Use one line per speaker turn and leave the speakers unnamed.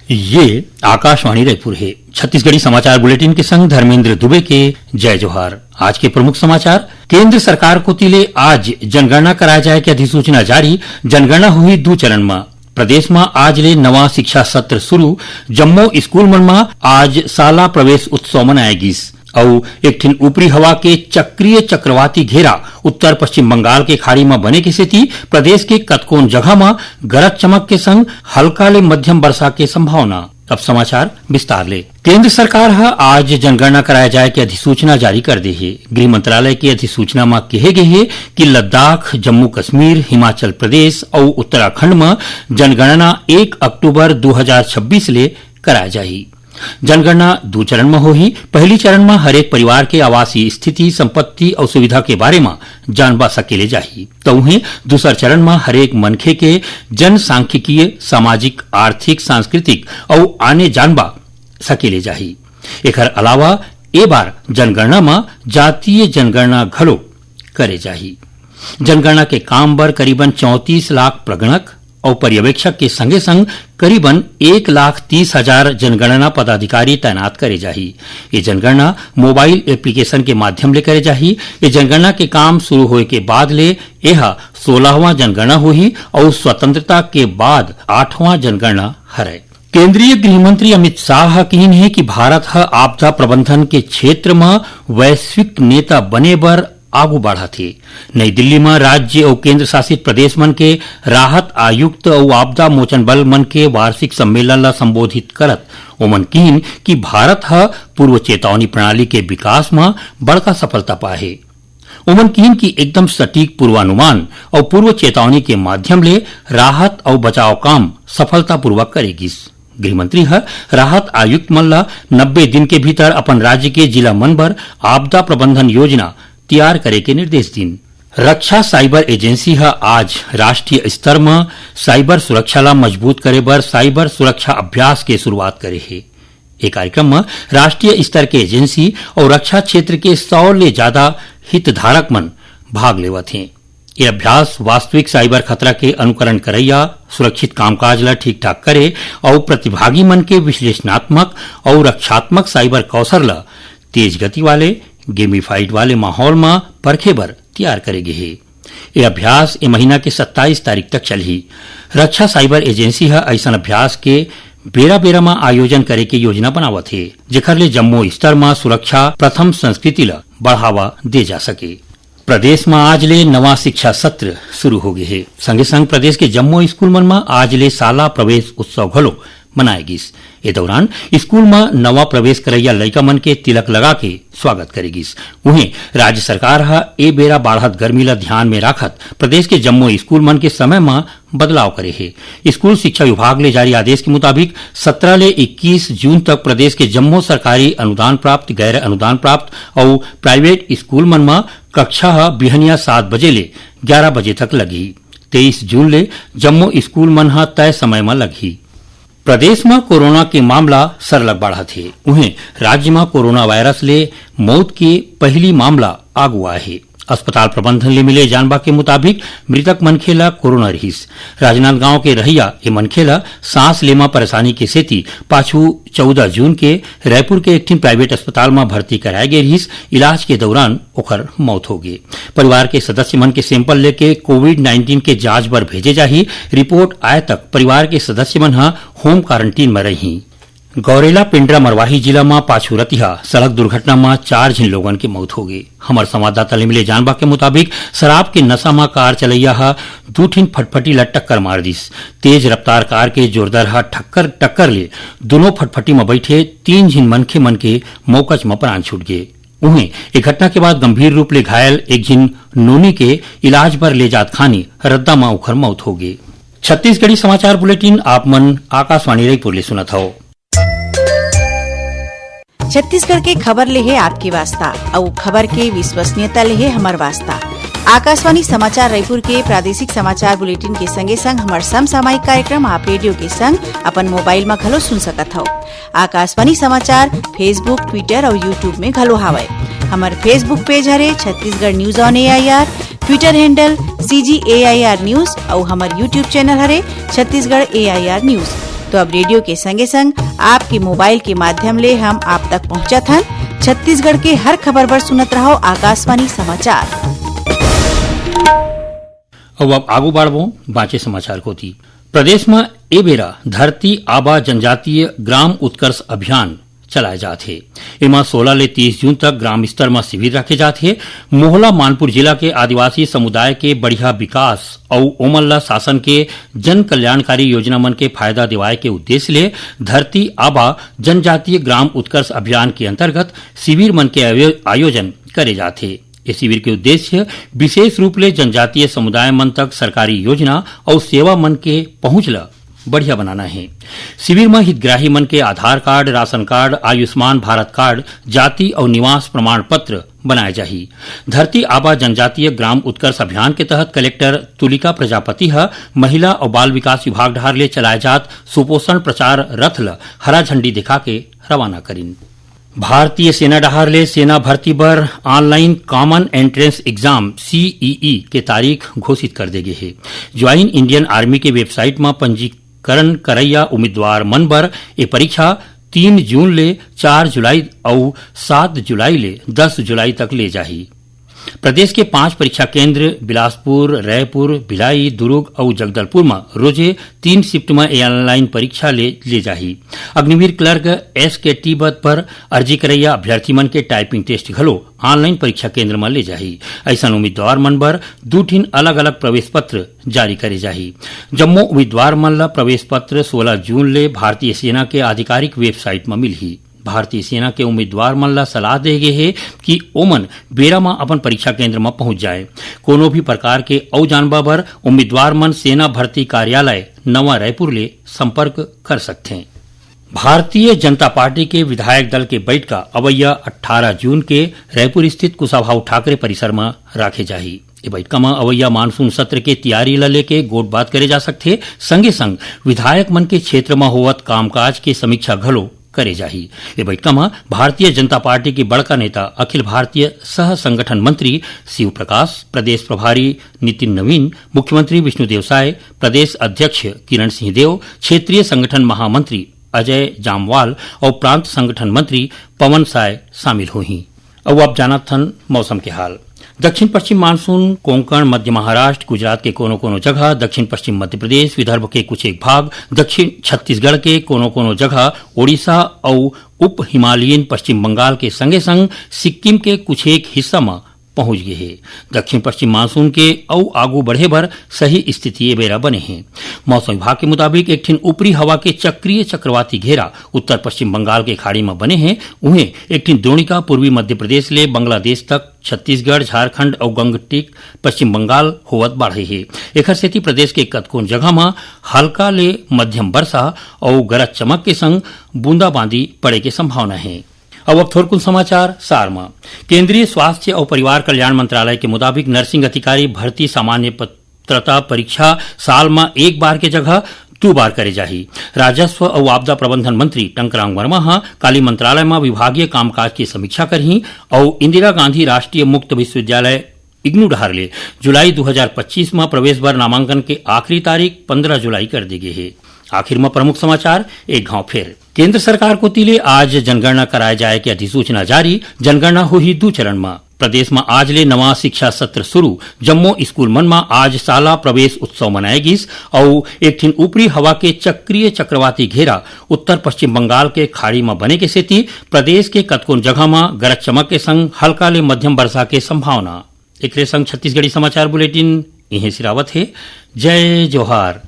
ये आकाशवाणी रायपुर है। छत्तीसगढ़ी समाचार बुलेटिन के संग धर्मेंद्र दुबे के जय जोहार। आज के प्रमुख समाचार। केंद्र सरकार को तिले आज जनगणना कराए जाए के अधिसूचना जारी। जनगणना हुई 2 चरण में। प्रदेश में आज ले नवा शिक्षा सत्र शुरू। जम्मो स्कूल मन में आज साला प्रवेश उत्सव मनाए गिस और एक ठिन ऊपरी हवा के चक्रीय चक्रवाती घेरा उत्तर पश्चिम बंगाल के खाड़ी में बने के सेती प्रदेश के कतकोन जगह में गरज चमक के संग हल्का ले मध्यम वर्षा के संभावना। अब समाचार विस्तार ले। केंद्र सरकार आज जनगणना कराए जाए के अधिसूचना जारी कर दी है। गृह मंत्रालय की अधिसूचना में कहे गए है कि लद्दाख, जम्मू कश्मीर, हिमाचल प्रदेश और उत्तराखंड में जनगणना 1 अक्टूबर 2026 ले कराए जाही। जनगणना 2 चरण में होही। पहली चरण में हरेक परिवार के आवासीय स्थिति, संपत्ति और सुविधा के बारे में जानबा सकेले जाही। तो वहीं दूसर चरण में हरेक मनखे के जनसांख्यिकीय, सामाजिक, आर्थिक, सांस्कृतिक और आने जानबा सकेले जाही। एकर अलावा ए बार जनगणना में जातीय जनगणना घलो करे जाही। जनगणना के काम बर करीबन 34 लाख प्रगणक और पर्यवेक्षक के संगे संग करीबन 1,30,000 जनगणना पदाधिकारी तैनात करे जाही। ये जनगणना मोबाइल एप्लीकेशन के माध्यम ले करे जाही। ये जनगणना के काम शुरू होए के बाद ले यह 16वां जनगणना हुई और स्वतंत्रता के बाद 8वां जनगणना हरे। केंद्रीय गृह मंत्री अमित शाह कहन है कि भारत आपदा प्रबंधन के क्षेत्र में वैश्विक नेता बने बर आगू बढ़ा थे। नई दिल्ली में राज्य और केंद्र शासित प्रदेश मन के राहत आयुक्त और आपदा मोचन बल मन के वार्षिक सम्मेलन ला संबोधित करत ओमन कहन कि भारत पूर्व चेतावनी प्रणाली के विकास में बड़का सफलता पाए। ओमन कहन कि एकदम सटीक पूर्वानुमान और पूर्व चेतावनी के माध्यम ले राहत और बचाव काम सफलतापूर्वक करेगिस। गृहमंत्री राहत आयुक्त मन ला 90 दिन के भीतर अपन राज्य के जिला मन बर आपदा प्रबंधन योजना तैयार करे के निर्देश दिन। रक्षा साइबर एजेंसी आज राष्ट्रीय स्तर में साइबर सुरक्षा ला मजबूत करे बर साइबर सुरक्षा अभ्यास के शुरुआत करे है। एक कार्यक्रम में राष्ट्रीय स्तर के एजेंसी और रक्षा क्षेत्र के 100 ले ज्यादा हितधारक मन भाग लेवत हैं। ये अभ्यास वास्तविक साइबर खतरा के अनुकरण करैया, सुरक्षित कामकाज ला ठीक ठाक करे और प्रतिभागी मन के विश्लेषणात्मक और रक्षात्मक साइबर कौशल ला तेज गति वाले, गेमिफाइड वाले माहौल में परखे बर तैयार करेगे है। ये अभ्यास ए महीना के 27 तारीख तक चलही। रक्षा साइबर एजेंसी ऐसा अभ्यास के बेरा बेरा में आयोजन करे के योजना बनावत है, जेकर ले जम्मू स्तर में सुरक्षा प्रथम संस्कृति ला बढ़ावा दे जा सके। प्रदेश में आज ले नवा शिक्षा सत्र शुरू हो गए है। संगे संग प्रदेश के जम्मू स्कूल मन में आज ले साला प्रवेश उत्सव घलो मनाए गिस। ए दौरान स्कूल में नवा प्रवेश करैया लइका मन के तिलक लगा के स्वागत करेगिस। वहीं राज्य सरकार ए बेरा बाढ़त गर्मी ला ध्यान में राखत प्रदेश के जम्मू स्कूल मन के समय में बदलाव करे है। स्कूल शिक्षा विभाग ले जारी आदेश के मुताबिक 17 ले 21 जून तक प्रदेश के जम्मू सरकारी अनुदान प्राप्त, गैर अनुदान प्राप्त और प्राइवेट स्कूल मन में कक्षा बिहनिया 7 बजे ले 11 बजे तक लगी। 23 जून ले जम्मू स्कूल मन तय समय में लगी। प्रदेश में कोरोना के मामला सरलग बढ़ा थे। उन्हें राज्य में कोरोना वायरस ले मौत के पहली मामला आगुआ है। अस्पताल प्रबंधन ले मिले जानबा के मुताबिक मृतक मनखेला कोरोना रहीस। राजनांदगांव के रहिया ये मनखेला सांस लेमा परेशानी के सेती पाछू 14 जून के रायपुर के एक ठिन प्राइवेट अस्पताल में भर्ती कराए गए रहीस। इलाज के दौरान ओकर मौत हो गई। परिवार के सदस्य मन के सैंपल लेके कोविड-19 के जांच बर भेजे जाही। रिपोर्ट आए तक परिवार के सदस्य मन होम क्वारंटीन में रही। गौरेला पिंडरा मरवाही जिला में पाछू रतिहा सड़क दुर्घटना में 4 झिन लोगन की मौत हो गई। हमार संवाददाता ले मिले जानबा के मुताबिक शराब के नशा में कार चलैया 2 ठिन फटफटी ला टक्कर मार दिस। तेज रफ्तार कार के जोरदार टक्कर ले दोनों फटफटी में बैठे 3 झिन मनखे मन के मौकच में प्राण छूट गए। उन्हें एक घटना के बाद गंभीर रूप ले घायल एक झिन नोनी के इलाज पर ले जात खानी रद्दा में उखर मौत हो गई। छत्तीसगढ़ी समाचार बुलेटिन आप मन आकाशवाणी रायपुर ले सुनत हो।
छत्तीसगढ़ के खबर ले है आपके वास्ता और खबर के विश्वसनीयता ले है हमार वास्ता। आकाशवाणी समाचार रायपुर के प्रादेशिक समाचार बुलेटिन के संगे संग हमार समसामयिक कार्यक्रम आप रेडियो के संग अपन मोबाइल में घलो सुन सकत हो। आकाशवाणी समाचार फेसबुक, ट्विटर और यूट्यूब में घलो हावय। हमार फेसबुक पेज हरे Chhattisgarh news on AIR, Twitter handle CGAIR news और हमार यूट्यूब चैनल हरे छत्तीसगढ़ AIR न्यूज। तो अब रेडियो के संगे संग आपके मोबाइल के माध्यम ले हम आप तक पहुँचत हन। छत्तीसगढ़ के हर खबर बर सुनत रहो आकाशवाणी समाचार।
अब आगू बढ़बो बाँचे समाचार को थी। प्रदेश में ए बेरा धरती आबा जनजातीय ग्राम उत्कर्ष अभियान चलाए जाते इमा 16 ले 30 जून तक ग्राम स्तर में शिविर रखे जाते। मोहला मानपुर जिला के आदिवासी समुदाय के बढ़िया विकास और ओमल्ला शासन के जन कल्याणकारी योजना मन के फायदा दिवाए के उद्देश्य ले धरती आबा जनजातीय ग्राम उत्कर्ष अभियान के अंतर्गत शिविर मन के आयोजन करे जाते। इस शिविर के उद्देश्य विशेष रूप ले जनजातीय समुदाय मन तक सरकारी योजना और सेवा मन के पहुंच ला बढ़िया बनाना है। शिविर में हितग्राही मन के Aadhaar card, ration card, Ayushman Bharat card, जाति और निवास प्रमाण पत्र बनाए जाही। धरती आबा जनजातीय ग्राम उत्कर्ष अभियान के तहत कलेक्टर तुलिका प्रजापति महिला और बाल विकास विभाग ढार ले चलाए जात सुपोषण प्रचार रथ ल हरा झंडी दिखा के रवाना करीन। भारतीय सेना डहार ले सेना भर्ती बर online common entrance exam CEE के तारीख घोषित कर दे गे है। ज्वाइन इंडियन आर्मी के वेबसाइट में पंजीकरण करैया उम्मीदवार मन बर ये परीक्षा 3 जून ले 4 जुलाई और 7 जुलाई ले 10 जुलाई तक ले जाही। प्रदेश के 5 परीक्षा केंद्र बिलासपुर, रायपुर, भिलाई, दुर्ग और जगदलपुर में रोजे 3 शिफ्ट में ऑनलाइन परीक्षा ले जाही। अग्निवीर क्लर्क SKT पद पर अर्जी करैया अभ्यर्थी मन के टाइपिंग टेस्ट घलो ऑनलाइन परीक्षा केंद्र में ले जाही। ऐसा उम्मीदवार मन बर 2 ठिन अलग अलग प्रवेश पत्र जारी करे जाही। जम्मो उम्मीदवार मन ला प्रवेश पत्र 16 जून ले भारतीय सेना के आधिकारिक वेबसाइट में मिलही। भारतीय सेना के उम्मीदवार मन ला सलाह दे गे है कि ओमन बेरा में अपन परीक्षा केंद्र में पहुंच जाए। कोनो भी प्रकार के औ जानबा बर उम्मीदवार मन सेना भर्ती कार्यालय नवा रायपुर ले संपर्क कर सकते हैं। भारतीय जनता पार्टी के विधायक दल के बैठका अवैया 18 जून के रायपुर स्थित कुशाभाऊ ठाकरे परिसर में राखे जाही। ये बैठका में अवैया मानसून सत्र के तैयारी ला लेके गोट बात करे जा सकते। संगे संग विधायक मन के क्षेत्र में होवत कामकाज के समीक्षा घलो करे जाही। ये बैठका में भारतीय जनता पार्टी के बड़का नेता अखिल भारतीय सह संगठन मंत्री शिव प्रकाश, प्रदेश प्रभारी नितिन नवीन, मुख्यमंत्री विष्णुदेव साय, प्रदेश अध्यक्ष किरण सिंह देव, क्षेत्रीय संगठन महामंत्री अजय जामवाल और प्रांत संगठन मंत्री पवन साय शामिल हुई। अब आप जानत थन मौसम के हाल। दक्षिण पश्चिम मानसून कोंकण, मध्य महाराष्ट्र, गुजरात के कोनो जगह, दक्षिण पश्चिम मध्य प्रदेश, विदर्भ के कुछ एक भाग, दक्षिण छत्तीसगढ़ के कोनो जगह, ओडिशा और उप हिमालयन पश्चिम बंगाल के संगे संग सिक्किम के कुछ एक हिस्सा में पहुंच गए हैं। दक्षिण पश्चिम मानसून के औ आगू बढ़े बर सही स्थिति बेरा बने हैं। मौसम विभाग के मुताबिक एक ठिन ऊपरी हवा के चक्रीय चक्रवाती घेरा उत्तर पश्चिम बंगाल के खाड़ी में बने हैं। उन्हें एक ठिन द्रोणिका पूर्वी मध्य प्रदेश ले बांग्लादेश तक, छत्तीसगढ़, झारखंड और गंगटिक पश्चिम बंगाल होवत बढ़े है। एकर सेती प्रदेश के कतकोन जगह में हल्का ले मध्यम वर्षा और गरज चमक के संग बूंदाबांदी पड़े के संभावना है। अब थोड़कुन समाचार सार में। केंद्रीय स्वास्थ्य और परिवार कल्याण मंत्रालय के मुताबिक नर्सिंग अधिकारी भर्ती सामान्य पात्रता परीक्षा साल में एक बार के जगह 2 बार करे जाही। राजस्व और आपदा प्रबंधन मंत्री टंकरांग वर्मा काली मंत्रालय में विभागीय कामकाज की समीक्षा करही और इंदिरा गांधी राष्ट्रीय मुक्त विश्वविद्यालय इग्नू डहार ले जुलाई 2025 में प्रवेश बर नामांकन के आखिरी तारीख 15 जुलाई कर दी गई है। आखिर में प्रमुख समाचार एक घाव फिर। केंद्र सरकार को तिले आज जनगणना कराए जाए की अधिसूचना जारी। जनगणना हुई 2 चरण में। प्रदेश में आज ले नवा शिक्षा सत्र शुरू। जम्मो स्कूल मन में आज साला प्रवेश उत्सव मनाएगिस और एक ठिन ऊपरी हवा के चक्रीय चक्रवाती घेरा उत्तर पश्चिम बंगाल के खाड़ी में बने के सेती प्रदेश के कतकोन जगह में गरज चमक के संग हल्का ले मध्यम वर्षा के संभावना। एक संग छत्तीसगढ़ी समाचार बुलेटिन यहीं सिरावत है। जय जोहार।